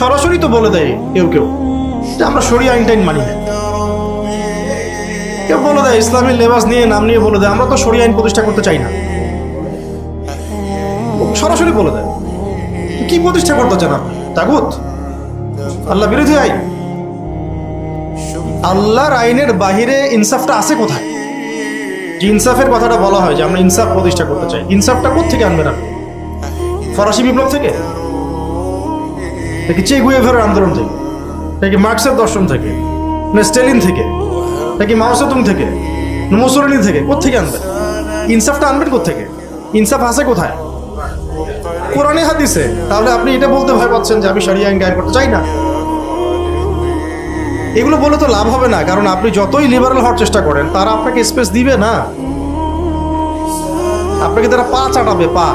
সরাসরি তো বলে দেয় কেউ কেউ যে আমরা শরিয়া আইন টাইন মানি না। কেউ বলে দেয় ইসলামী লেবাস নিয়ে নাম নিয়ে বলে দেয় আমরা তো শরিয়া আইন প্রতিষ্ঠা করতে চাই না, সরাসরি বলে দেয়। কি প্রতিষ্ঠা করতে চান আপনি? তাগুত, আল্লাহ বিরোধী আইন। আল্লাহর আইনের বাহিরে ইনসাফটা আছে কোথায়? যে ইনসাফের কথাটা বলা হয় যে আমরা ইনসাফ প্রতিষ্ঠা করতে চাই, ইনসাফটা কোত্থেকে আনবেন আপনি? ফরাসি বিপ্লব থেকে নাকি চে গুয়েভারের আন্দোলন থেকে নাকি মার্কসের দর্শন থেকে না স্টেলিন থেকে নাকি মাও সেতুং থেকে না মুসোলিনি থেকে? কোত্থেকে আনবেন ইনসাফটা? আনবেন কোত্থেকে? ইনসাফ আছে কোথায়? কোরআনে হাদিসে। তাহলে আপনি এটা বলতে ভয় পাচ্ছেন যে আমি শরিয়া আইন কায়েম করতে চাই না। এগুলো বলে তো লাভ হবে না, কারণ আপনি যতই লিবারাল হওয়ার চেষ্টা করেন তারা আপনাকে স্পেস দিবে না, আপনাকে তারা পা চাটাবে, পা।